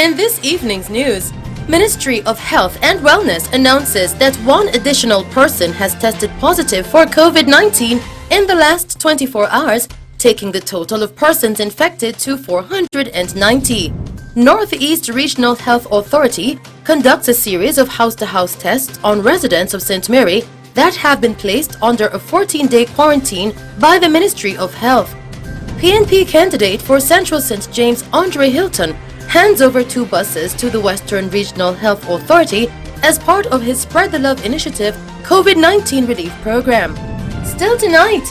In this evening's news, Ministry of Health and Wellness announces that one additional person has tested positive for COVID-19 in the last 24 hours, taking the total of persons infected to 490. Northeast Regional Health Authority conducts a series of house-to-house tests on residents of St. Mary that have been placed under a 14-day quarantine by the Ministry of Health. PNP candidate for Central St. James Andre Hilton hands over 2 buses to the Western Regional Health Authority as part of his Spread the Love Initiative COVID-19 relief program. Still tonight,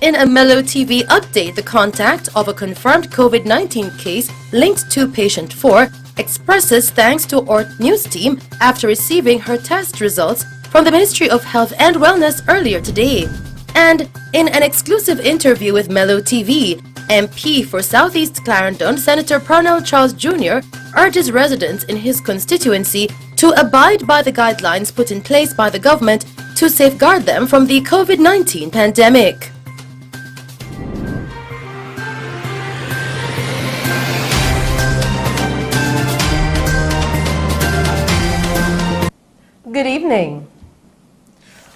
in a Mello TV update, the contact of a confirmed COVID-19 case linked to patient 4 expresses thanks to our news team after receiving her test results from the Ministry of Health and Wellness earlier today. And in an exclusive interview with Mello TV, MP for Southeast Clarendon, Senator Parnell Charles Jr. urges residents in his constituency to abide by the guidelines put in place by the government to safeguard them from the COVID-19 pandemic. Good evening.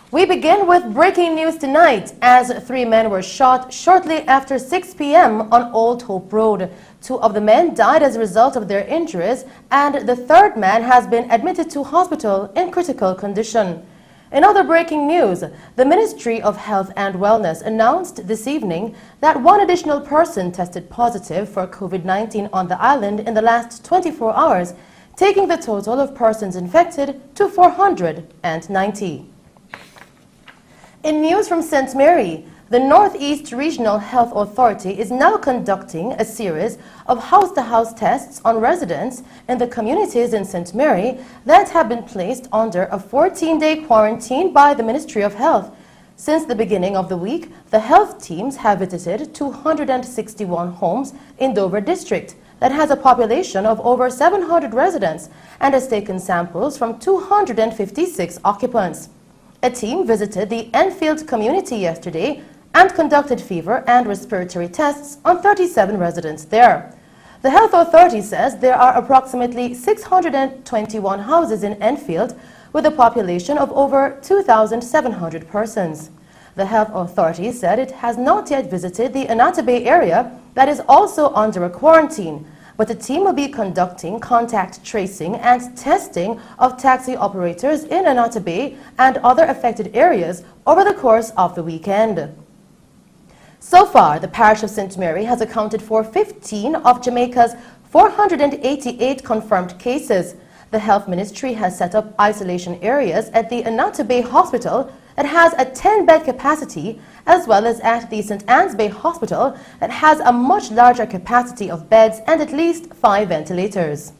We begin with breaking news tonight as 3 men were shot shortly after 6 p.m. on Old Hope Road. 2 of the men died as a result of their injuries, and the 3rd man has been admitted to hospital in critical condition. In other breaking news, the Ministry of Health and Wellness announced this evening that 1 additional person tested positive for COVID-19 on the island in the last 24 hours, taking the total of persons infected to 490. In news from St. Mary, the Northeast Regional Health Authority is now conducting a series of house-to-house tests on residents in the communities in St. Mary that have been placed under a 14-day quarantine by the Ministry of Health. Since the beginning of the week, the health teams have visited 261 homes in Dover District that has a population of over 700 residents and has taken samples from 256 occupants. A team visited the Enfield community yesterday and conducted fever and respiratory tests on 37 residents there. The health authority says there are approximately 621 houses in Enfield with a population of over 2,700 persons. The health authority said it has not yet visited the Anata Bay area that is also under a quarantine, but the team will be conducting contact tracing and testing of taxi operators in Anata Bay and other affected areas over the course of the weekend. So far, the parish of St. Mary has accounted for 15 of Jamaica's 488 confirmed cases. The Health Ministry has set up isolation areas at the Anata Bay Hospital that has a 10-bed capacity, as well as at the St. Anne's Bay Hospital that has a much larger capacity of beds and at least 5 ventilators.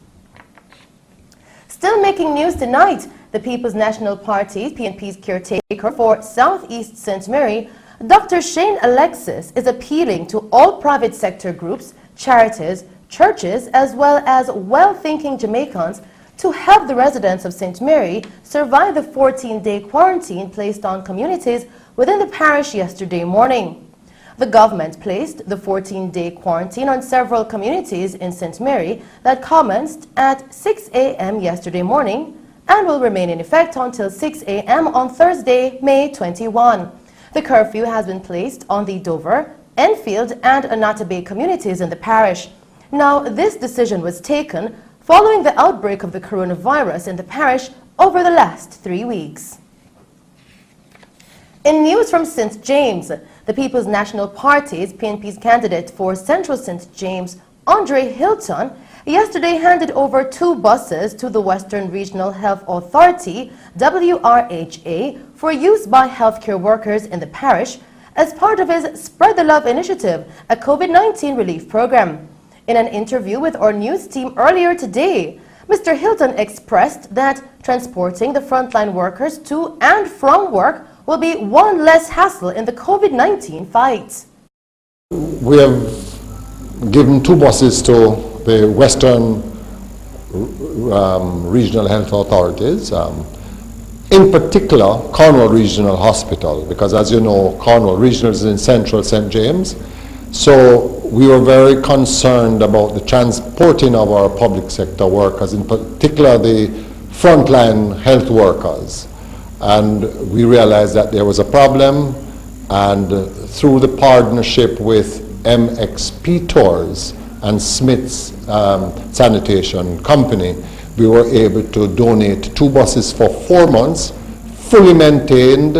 Still making news tonight, the People's National Party, PNP's caretaker for Southeast St. Mary, Dr. Shane Alexis, is appealing to all private sector groups, charities, churches, as well as well-thinking Jamaicans to help the residents of St. Mary survive the 14-day quarantine placed on communities within the parish yesterday morning. The government placed the 14-day quarantine on several communities in St. Mary that commenced at 6 a.m. yesterday morning and will remain in effect until 6 a.m. on Thursday, May 21. The curfew has been placed on the Dover, Enfield, and Anata Bay communities in the parish. Now, this decision was taken following the outbreak of the coronavirus in the parish over the last 3 weeks. In news from St. James, the People's National Party's PNP's candidate for Central St. James, Andre Hilton, yesterday handed over 2 buses to the Western Regional Health Authority, WRHA, for use by healthcare workers in the parish as part of his Spread the Love Initiative, a COVID-19 relief program. In an interview with our news team earlier today, Mr. Hilton expressed that transporting the frontline workers to and from work will be one less hassle in the COVID-19 fight. We have given 2 buses to the Western Regional Health Authorities, in particular Cornwall Regional Hospital, because as you know, Cornwall Regional is in Central St. James. So we were very concerned about the transporting of our public sector workers, in particular the frontline health workers. And we realized that there was a problem, and through the partnership with MXP Tours and Smith's Sanitation Company, we were able to donate 2 buses for 4 months, fully maintained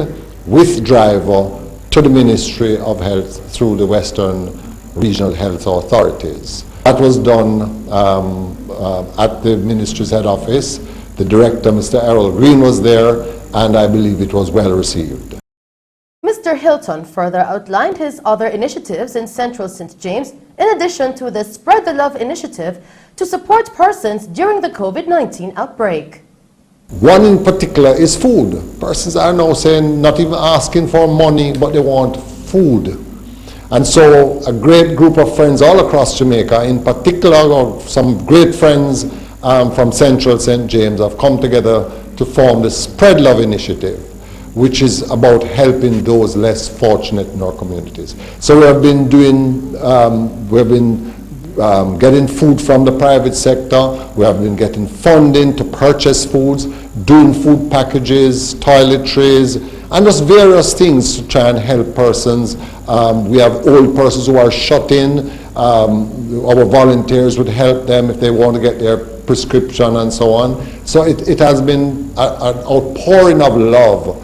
with driver, to the Ministry of Health through the Western Regional Health Authorities. That was done at the Ministry's head office. The director, Mr. Errol Green, was there, and I believe it was well received. Mr. Hilton further outlined his other initiatives in Central St. James, in addition to the Spread the Love initiative to support persons during the COVID-19 outbreak. One in particular is food. Persons are now saying, not even asking for money, but they want food. And so a great group of friends all across Jamaica, in particular some great friends from Central St. James, have come together to form the Spread Love initiative, which is about helping those less fortunate in our communities. So we have been doing, getting food from the private sector. We have been getting funding to purchase foods, doing food packages, toiletries, and just various things to try and help persons. We have old persons who are shut in. Our volunteers would help them if they want to get their prescription and so on. So it has been an outpouring of love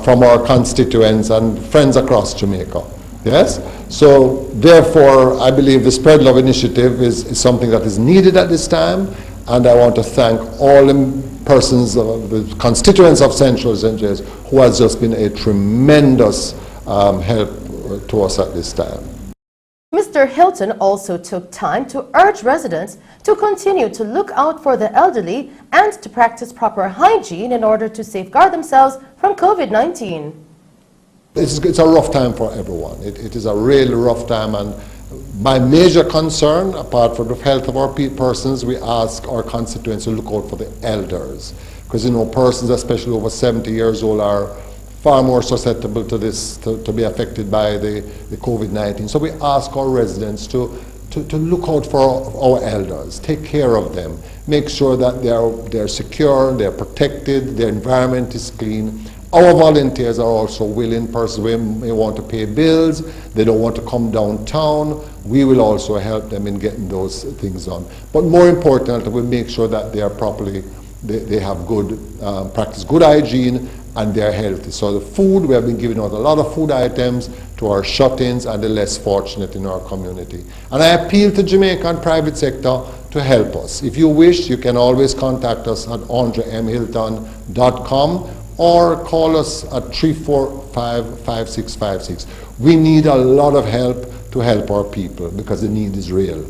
from our constituents and friends across Jamaica. Yes? So therefore, I believe the Spread Love initiative is something that is needed at this time, and I want to thank all the persons, the constituents of Central St. James, who has just been a tremendous help to us at this time. Mr. Hilton also took time to urge residents to continue to look out for the elderly and to practice proper hygiene in order to safeguard themselves from COVID-19. It's a rough time for everyone. It is a really rough time, and my major concern, apart from the health of our persons, we ask our constituents to look out for the elders. Because, you know, persons, especially over 70 years old, are far more susceptible to this, to be affected by the COVID-19. So we ask our residents to look out for our elders, take care of them, make sure that they're secure, they're protected, their environment is clean. Our volunteers are also willing. Persons may want to pay bills, they don't want to come downtown. We will also help them in getting those things done. But more importantly, we make sure that they are properly, they have good, practice good hygiene, and they're healthy. So the food, we have been giving out a lot of food items to our shut-ins and the less fortunate in our community. And I appeal to Jamaican private sector to help us. If you wish, you can always contact us at andremhilton.com or call us at 345-5656. We need a lot of help to help our people because the need is real.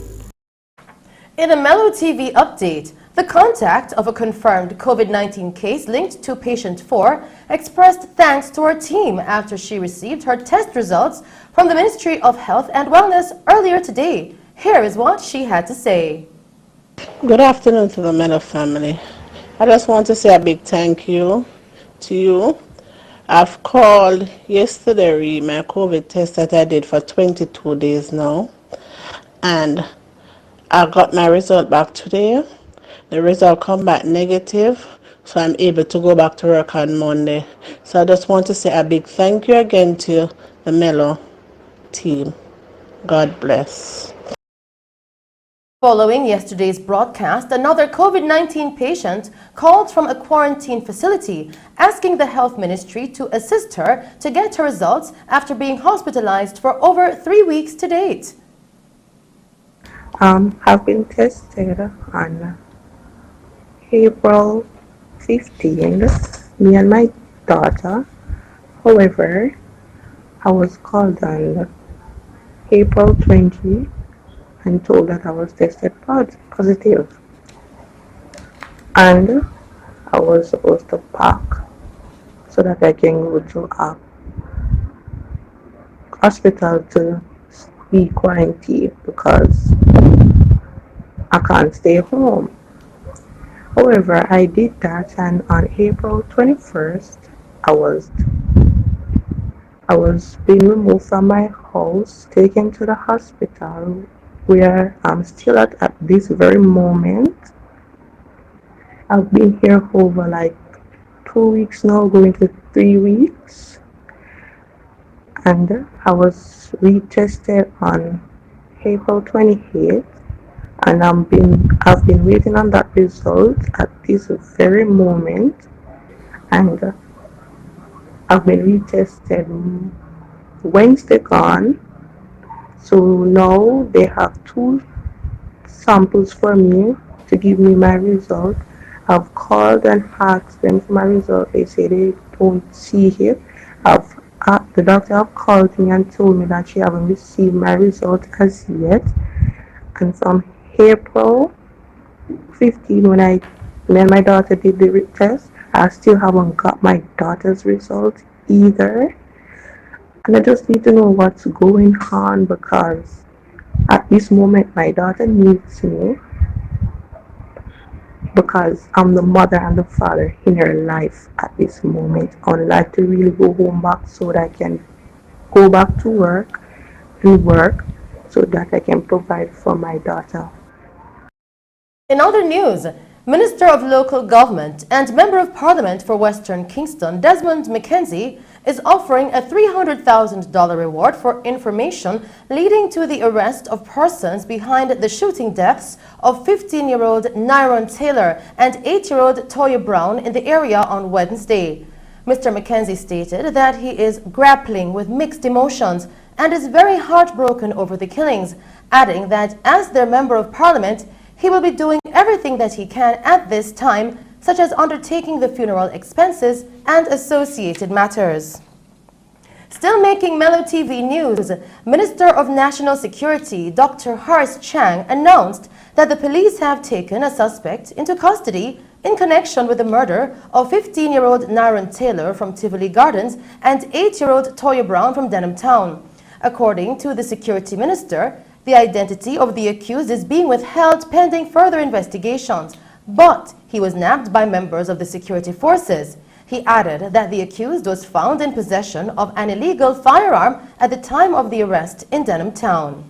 In a Mello TV update, the contact of a confirmed COVID-19 case linked to patient 4 expressed thanks to her team after she received her test results from the Ministry of Health and Wellness earlier today. Here is what she had to say. Good afternoon to the Mello family. I just want to say a big thank you to you. I've called yesterday my COVID test that I did for 22 days now, and I got my result back today. The result come back negative, so I'm able to go back to work on Monday. So I just want to say a big thank you again to the Mello team. God bless. Following yesterday's broadcast, another COVID-19 patient called from a quarantine facility asking the health ministry to assist her to get her results after being hospitalized for over 3 weeks to date. Have been tested on April 15th, me and my daughter. However, I was called on April 20 and told that I was tested positive. And I was supposed to pack so that I can go to a hospital to be quarantined because I can't stay home. However, I did that, and on April 21st, I was I was being removed from my house, taken to the hospital where I'm still at this very moment. I've been here over like 2 weeks now, going to 3 weeks, and I was retested on April 28th, and I've been waiting on that result at this very moment, and I've been retested Wednesday gone. So now they have two samples for me to give me my result. I've called and asked them for my result. They say they don't see it. The doctor have called me and told me that she haven't received my result as yet. And from April 15, when me and my daughter did the test, I still haven't got my daughter's result either. And I just need to know what's going on, because at this moment my daughter needs me, because I'm the mother and the father in her life at this moment. I would like to really go home back so that I can go back to work and work so that I can provide for my daughter. In other news, Minister of Local Government and Member of Parliament for Western Kingston, Desmond McKenzie, is offering a $300,000 reward for information leading to the arrest of persons behind the shooting deaths of 15-year-old Nyron Taylor and 8-year-old Toya Brown in the area on Wednesday. Mr. McKenzie stated that he is grappling with mixed emotions and is very heartbroken over the killings, adding that as their Member of Parliament, he will be doing everything that he can at this time, such as undertaking the funeral expenses and associated matters. Still making Mello TV news, Minister of National Security Dr. HORACE CHANG announced that the police have taken a suspect into custody in connection with the murder of 15-year-old Nyron Taylor from Tivoli Gardens and 8-year-old Toya Brown from Denham Town. According to the Security Minister, the identity of the accused is being withheld pending further investigations, but he was nabbed by members of the security forces. He added that the accused was found in possession of an illegal firearm at the time of the arrest in Denham Town.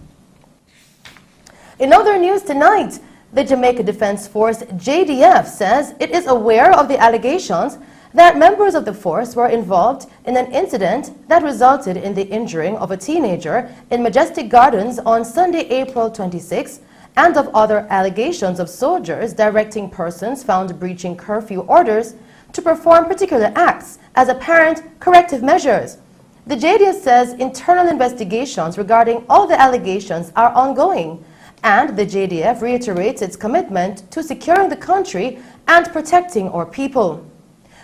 In other news tonight, the Jamaica Defense Force JDF says it is aware of the allegations that members of the force were involved in an incident that resulted in the injuring of a teenager in Majestic Gardens on Sunday, April 26, and of other allegations of soldiers directing persons found breaching curfew orders to perform particular acts as apparent corrective measures. The JDF says internal investigations regarding all the allegations are ongoing, and the JDF reiterates its commitment to securing the country and protecting our people.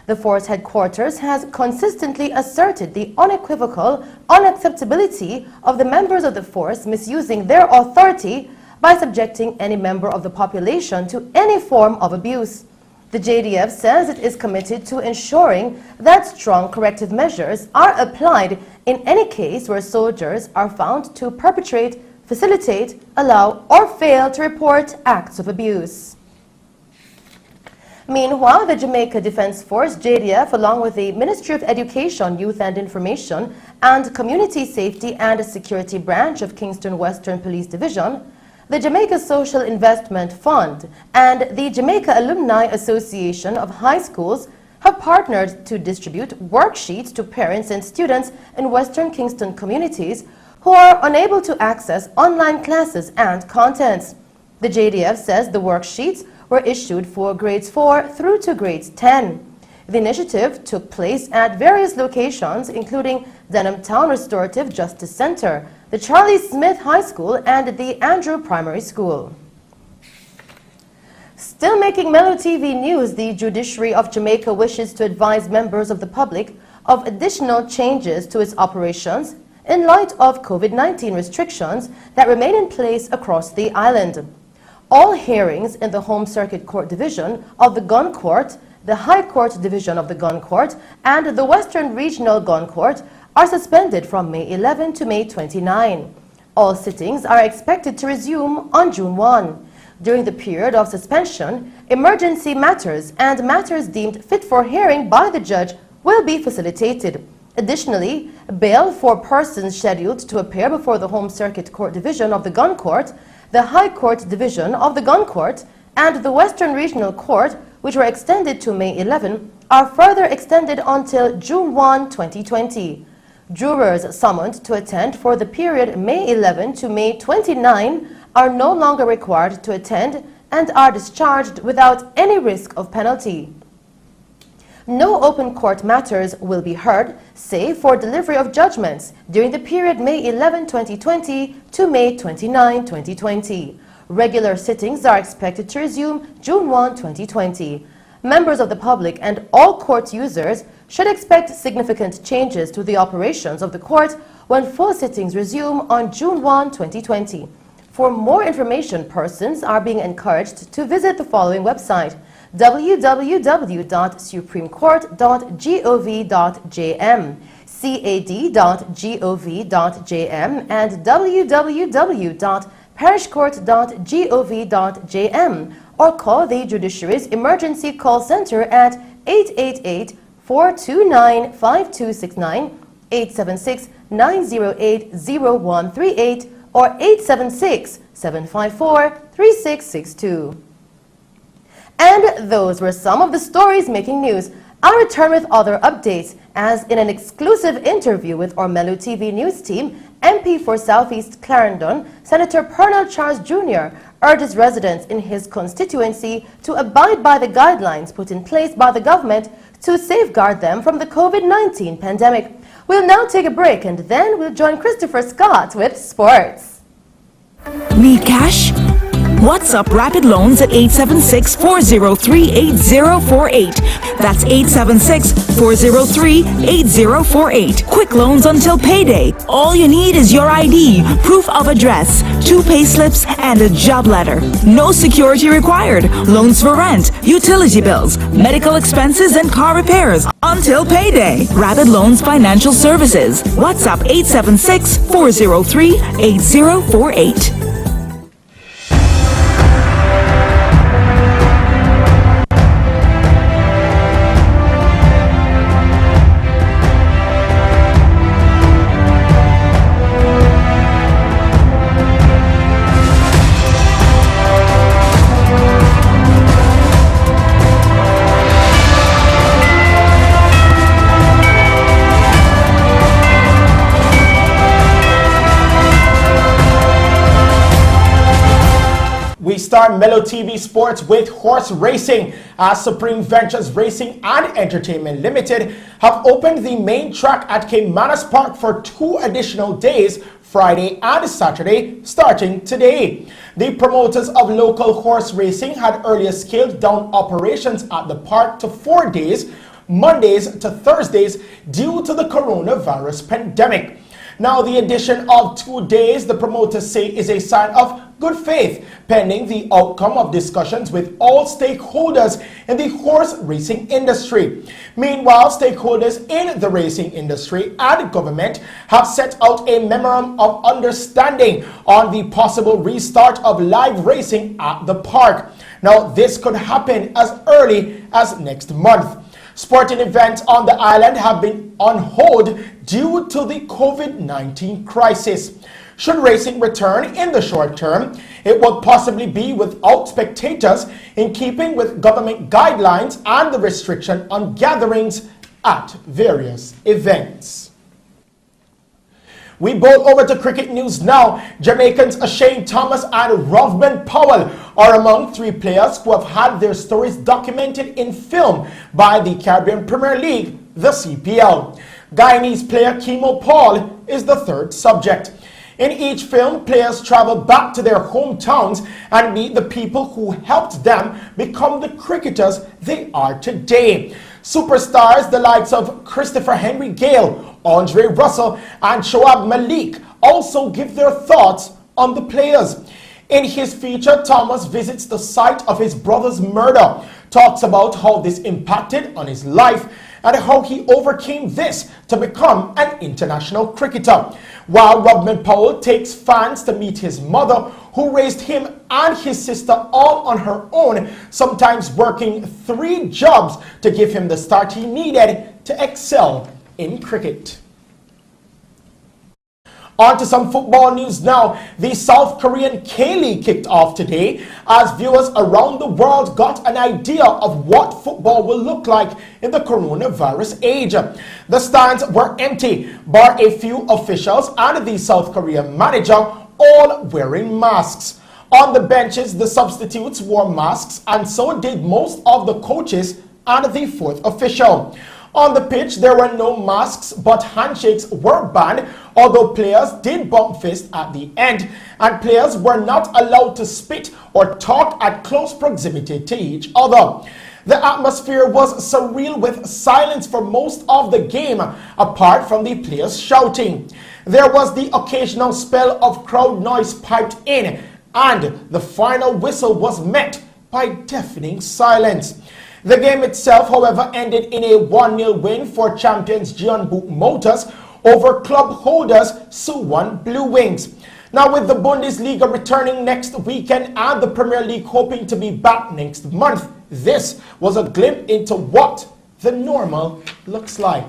The force headquarters has consistently asserted the unequivocal unacceptability of the members of the force misusing their authority by subjecting any member of the population to any form of abuse. The JDF says it is committed to ensuring that strong corrective measures are applied in any case where soldiers are found to perpetrate, facilitate, allow, or fail to report acts of abuse. Meanwhile, the Jamaica Defense Force, JDF, along with the Ministry of Education, Youth and Information, and Community Safety and Security Branch of Kingston Western Police Division, the Jamaica Social Investment Fund, and the Jamaica Alumni Association of High Schools have partnered to distribute worksheets to parents and students in Western Kingston communities who are unable to access online classes and contents. The JDF says the worksheets were issued for grades 4 through to grades 10. The initiative took place at various locations, including Denham Town Restorative Justice Center, the Charlie Smith High School, and the Andrew Primary School. Still making Mello TV news, the Judiciary of Jamaica wishes to advise members of the public of additional changes to its operations in light of COVID-19 restrictions that remain in place across the island. All hearings in the Home Circuit Court Division of the Gun Court, the High Court Division of the Gun Court, and the Western Regional Gun Court are suspended from May 11 to May 29. All sittings are expected to resume on June 1. During the period of suspension, emergency matters and matters deemed fit for hearing by the judge will be facilitated. Additionally, bail for persons scheduled to appear before the Home Circuit Court Division of the Gun Court, the High Court Division of the Gun Court, and the Western Regional Court, which were extended to May 11, are further extended until June 1, 2020. Jurors summoned to attend for the period May 11 to May 29 are no longer required to attend and are discharged without any risk of penalty. No open court matters will be heard, save for delivery of judgments during the period May 11, 2020 to May 29, 2020. Regular sittings are expected to resume June 1, 2020. Members of the public and all court users should expect significant changes to the operations of the court when full sittings resume on June 1, 2020. For more information, persons are being encouraged to visit the following website: www.supremecourt.gov.jm, cad.gov.jm, and www.parishcourt.gov.jm, or call the Judiciary's Emergency Call Center at 888-429-5269, 876-908-0138, or 876-754-3662. And those were some of the stories making news. I'll return with other updates, as in an exclusive interview with our Mello TV news team, MP for Southeast Clarendon, Senator Pernell Charles Jr. urges residents in his constituency to abide by the guidelines put in place by the government to safeguard them from the COVID-19 pandemic. We'll now take a break, and then we'll join Christopher Scott with sports. Need cash? WhatsApp Rapid Loans at 876-403-8048. That's 876-403-8048. Quick loans until payday. All you need is your ID, proof of address, 2 payslips, and a job letter. No security required. Loans for rent, utility bills, medical expenses, and car repairs until payday. Rapid Loans Financial Services. WhatsApp 876-403-8048. We start Mello TV Sports with horse racing, as Supreme Ventures Racing and Entertainment Limited have opened the main track at Caymanas Park for 2 additional days, Friday and Saturday, starting today. The promoters of local horse racing had earlier scaled down operations at the park to 4 days, Mondays to Thursdays, due to the coronavirus pandemic. Now, the addition of 2 days, the promoters say, is a sign of good faith, pending the outcome of discussions with all stakeholders in the horse racing industry. Meanwhile, stakeholders in the racing industry and government have set out a memorandum of understanding on the possible restart of live racing at the park. Now, this could happen as early as next month. Sporting events on the island have been on hold due to the COVID-19 crisis. Should racing return in the short term, it will possibly be without spectators, in keeping with government guidelines and the restriction on gatherings at various events. We bowl over to cricket news now. Jamaicans Shane Thomas and Rovman Powell are among 3 players who have had their stories documented in film by the Caribbean Premier League, the CPL. Guyanese player Kimo Paul is the 3rd subject. In each film, players travel back to their hometowns and meet the people who helped them become the cricketers they are today. Superstars the likes of Christopher Henry Gale, Andre Russell, and Shoaib Malik also give their thoughts on the players. In his feature, Thomas visits the site of his brother's murder, talks about how this impacted on his life, and how he overcame this to become an international cricketer. While Rovman Powell takes fans to meet his mother, who raised him and his sister all on her own, sometimes working 3 jobs to give him the start he needed to excel in cricket. On to some football news now. The South Korean K-League kicked off today as viewers around the world got an idea of what football will look like in the coronavirus age. The stands were empty, bar a few officials and the South Korean manager, all wearing masks. On the benches, the substitutes wore masks, and so did most of the coaches and the fourth official. On the pitch, there were no masks, but handshakes were banned, although players did bump fists at the end, and players were not allowed to spit or talk at close proximity to each other. The atmosphere was surreal with silence for most of the game, apart from the players shouting. There was the occasional spell of crowd noise piped in, and the final whistle was met by deafening silence. The game itself, however, ended in a 1-0 win for champions Jeonbuk Motors over club holders Suwon Blue Wings. Now, with the Bundesliga returning next weekend and the Premier League hoping to be back next month, this was a glimpse into what the normal looks like.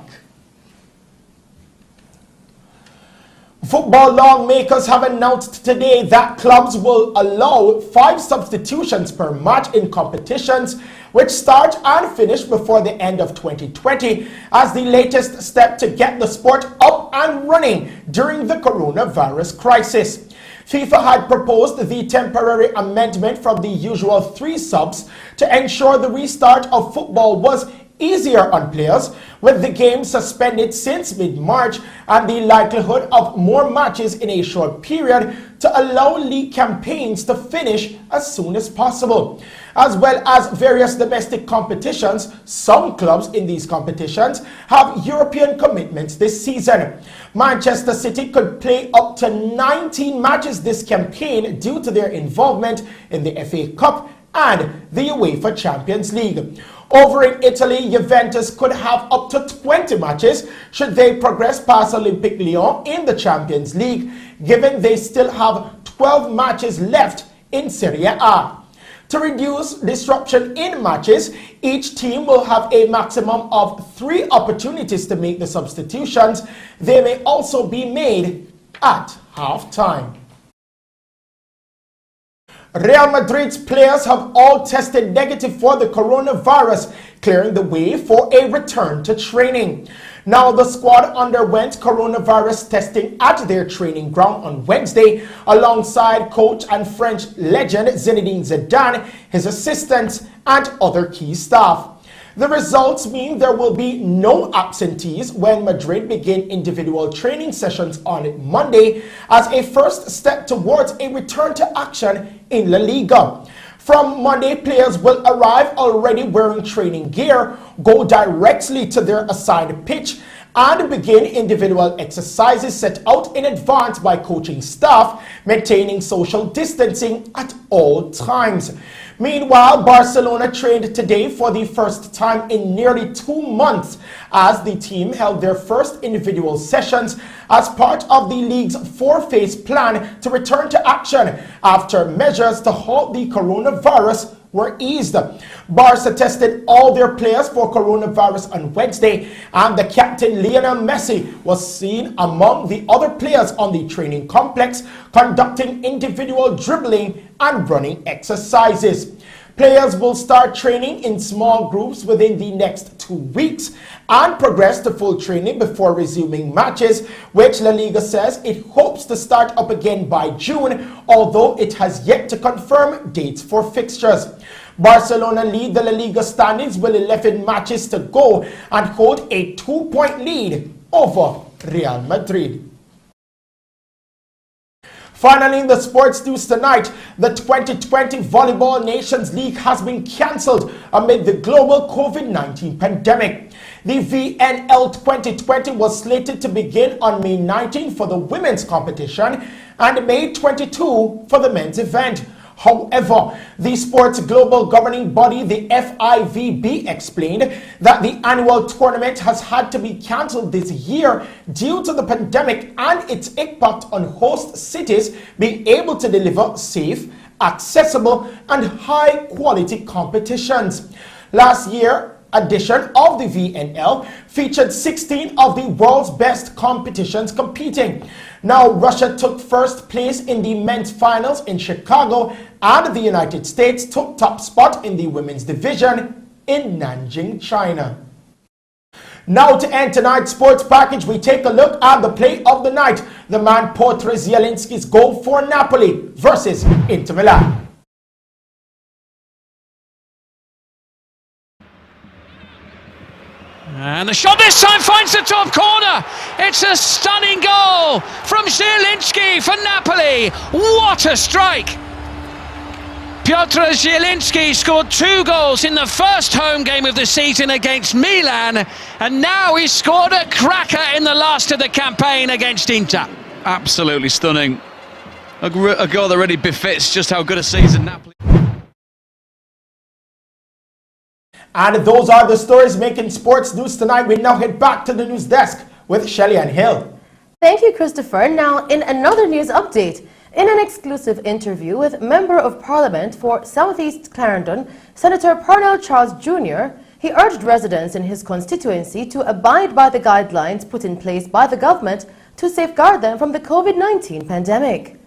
Football lawmakers have announced today that clubs will allow 5 substitutions per match in competitions which start and finish before the end of 2020 as the latest step to get the sport up and running during the coronavirus crisis. FIFA had proposed the temporary amendment from the usual 3 subs to ensure the restart of football was easier on players, with the game suspended since mid-March and the likelihood of more matches in a short period to allow league campaigns to finish as soon as possible. As well as various domestic competitions, some clubs in these competitions have European commitments this season. Manchester City could play up to 19 matches this campaign due to their involvement in the FA Cup and the UEFA Champions League. Over in Italy, Juventus could have up to 20 matches should they progress past Olympique Lyon in the Champions League, given they still have 12 matches left in Serie A. To reduce disruption in matches, each team will have a maximum of 3 opportunities to make the substitutions. They may also be made at halftime. Real Madrid's players have all tested negative for the coronavirus, clearing the way for a return to training. Now, the squad underwent coronavirus testing at their training ground on Wednesday, alongside coach and French legend Zinedine Zidane, his assistants, and other key staff. The results mean there will be no absentees when Madrid begin individual training sessions on Monday as a first step towards a return to action in La Liga. From Monday, players will arrive already wearing training gear, go directly to their assigned pitch, and begin individual exercises set out in advance by coaching staff, maintaining social distancing at all times. Meanwhile, Barcelona trained today for the first time in nearly 2 months as the team held their first individual sessions as part of the league's 4-phase plan to return to action after measures to halt the coronavirus were eased. Barca tested all their players for coronavirus on Wednesday, and the captain Lionel Messi was seen among the other players on the training complex conducting individual dribbling and running exercises. Players will start training in small groups within the next 2 weeks and progress to full training before resuming matches, which La Liga says it hopes to start up again by June, although it has yet to confirm dates for fixtures. Barcelona lead the La Liga standings with 11 matches to go and hold a 2-point lead over Real Madrid. Finally, in the sports news tonight, the 2020 Volleyball Nations League has been cancelled amid the global COVID-19 pandemic. The VNL 2020 was slated to begin on May 19 for the women's competition and May 22 for the men's event. However, the sport's global governing body, the FIVB, explained that the annual tournament has had to be cancelled this year due to the pandemic and its impact on host cities being able to deliver safe, accessible, and high-quality competitions. Last year, edition of the VNL featured 16 of the world's best competitions competing. Now, Russia took first place in the men's finals in Chicago, and the United States took top spot in the women's division in Nanjing, China. Now, to end tonight's sports package, we take a look at the play of the night. The man Piotr Zielinski's goal for Napoli versus Inter Milan. And the shot this time finds the top corner. It's a stunning goal from Zielinski for Napoli. What a strike! Piotr Zielinski scored 2 goals in the first home game of the season against Milan, and now he's scored a cracker in the last of the campaign against Inter. Absolutely stunning. A goal that really befits just how good a season Napoli. And those are the stories making sports news tonight. We now head back to the news desk with Shelley and Hill. Thank you, Christopher. Now, in another news update, in an exclusive interview with Member of Parliament for Southeast Clarendon, Senator Parnell Charles Jr., he urged residents in his constituency to abide by the guidelines put in place by the government to safeguard them from the COVID-19 pandemic.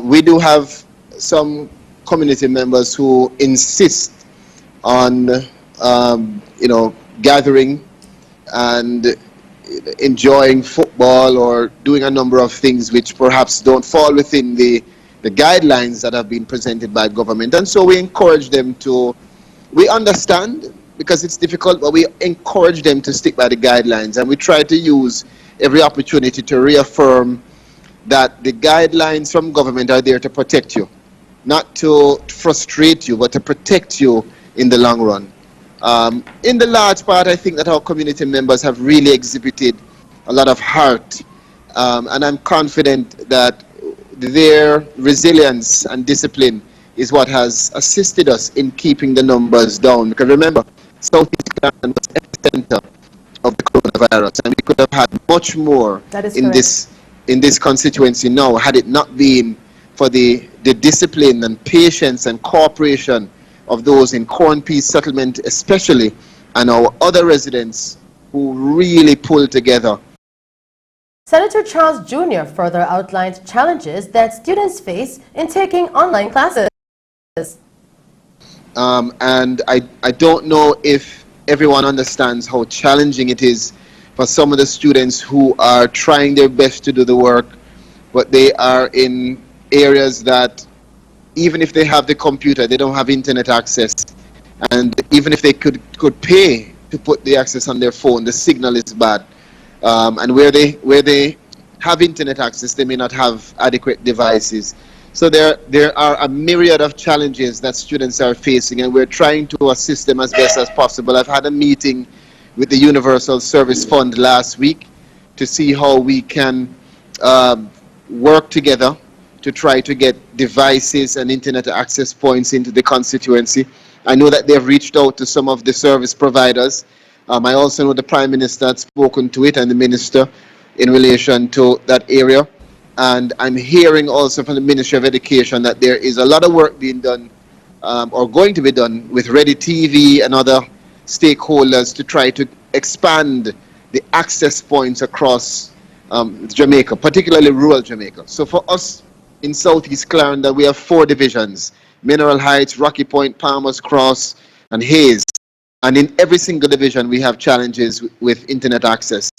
We do have some community members who insist on gathering and enjoying football or doing a number of things which perhaps don't fall within the guidelines that have been presented by government. And so we encourage them to, we understand because it's difficult, but we encourage them to stick by the guidelines, and we try to use every opportunity to reaffirm that the guidelines from government are there to protect you, not to frustrate you, but to protect you in the long run. In the large part, I think that our community members have really exhibited a lot of heart, and I'm confident that their resilience and discipline is what has assisted us in keeping the numbers down. Because remember, Southeast Clarendon was epicenter of the coronavirus, and we could have had much more in this constituency now had it not been for the discipline and patience and cooperation of those in Corn Peace Settlement especially, and our other residents who really pulled together. Senator Charles Jr. further outlined challenges that students face in taking online classes. And I don't know if everyone understands how challenging it is for some of the students who are trying their best to do the work, but they are in areas that even if they have the computer, they don't have internet access. And even if they could pay to put the access on their phone, the signal is bad. And where they have internet access, they may not have adequate devices. So there are a myriad of challenges that students are facing, and we're trying to assist them as best as possible. I've had a meeting with the Universal Service Fund last week to see how we can work together to try to get devices and internet access points into the constituency. I know that they've reached out to some of the service providers. I also know the Prime Minister had spoken to it and the Minister in relation to that area. And I'm hearing also from the Ministry of Education that there is a lot of work being done or going to be done with Ready TV and other stakeholders to try to expand the access points across Jamaica, particularly rural Jamaica. So for us, in Southeast Clarendon, we have 4 divisions: Mineral Heights, Rocky Point, Palmer's Cross, and Hayes. And in every single division, we have challenges with internet access.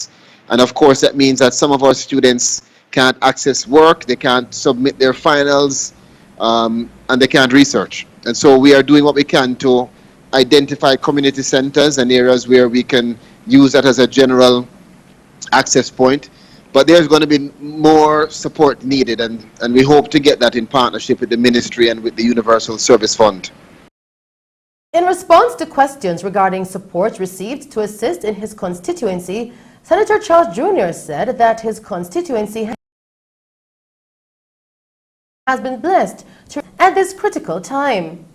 And of course, that means that some of our students can't access work, they can't submit their finals, and they can't research. And so we are doing what we can to identify community centers and areas where we can use that as a general access point. But there's going to be more support needed, and we hope to get that in partnership with the ministry and with the Universal Service Fund. In response to questions regarding support received to assist in his constituency, Senator Charles Jr. said that his constituency has been blessed at this critical time.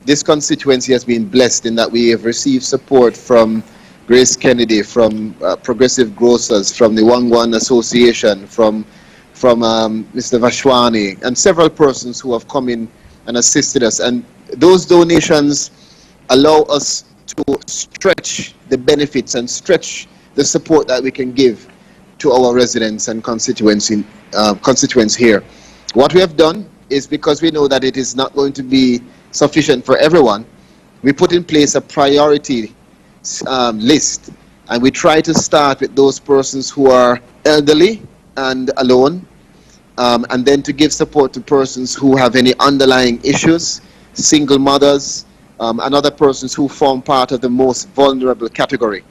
This constituency has been blessed in that we have received support from Grace Kennedy, from Progressive Grocers, from the Wangwan Association, from Mr. Vashwani, and several persons who have come in and assisted us. And those donations allow us to stretch the benefits and stretch the support that we can give to our residents and constituents here. What we have done is, because we know that it is not going to be sufficient for everyone, we put in place a priority list, and we try to start with those persons who are elderly and alone, and then to give support to persons who have any underlying issues, single mothers, and other persons who form part of the most vulnerable category.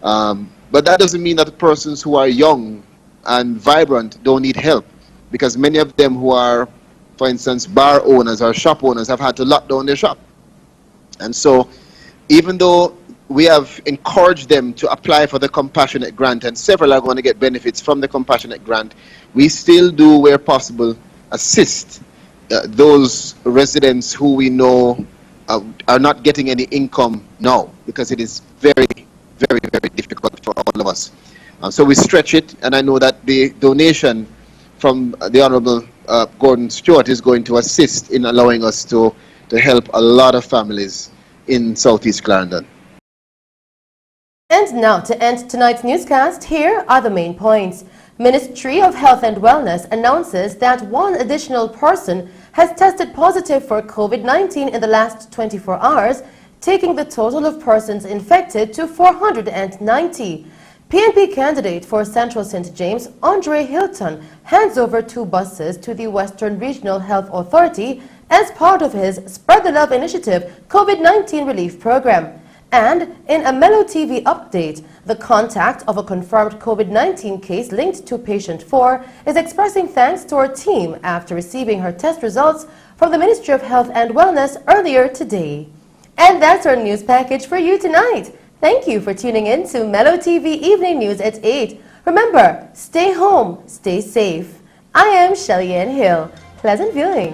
But that doesn't mean that the persons who are young and vibrant don't need help, because many of them who are, for instance, bar owners or shop owners have had to lock down their shop. And so even though we have encouraged them to apply for the Compassionate Grant, and several are going to get benefits from the Compassionate Grant, we still do, where possible, assist those residents who we know are not getting any income now, because it is very, very, very difficult for all of us. So we stretch it, and I know that the donation from the Honourable Gordon Stewart is going to assist in allowing us to help a lot of families in Southeast Clarendon. And now, to end tonight's newscast, here are the main points. Ministry of Health and Wellness announces that one additional person has tested positive for COVID-19 in the last 24 hours, taking the total of persons infected to 490. PNP candidate for Central St. James, Andre Hilton, hands over 2 buses to the Western Regional Health Authority as part of his Spread the Love Initiative COVID-19 relief program. And in a Mello TV update, the contact of a confirmed COVID-19 case linked to patient 4 is expressing thanks to our team after receiving her test results from the Ministry of Health and Wellness earlier today. And that's our news package for you tonight. Thank you for tuning in to Mello TV Evening News at 8. Remember, stay home, stay safe. I am Shelly Ann Hill. Pleasant viewing.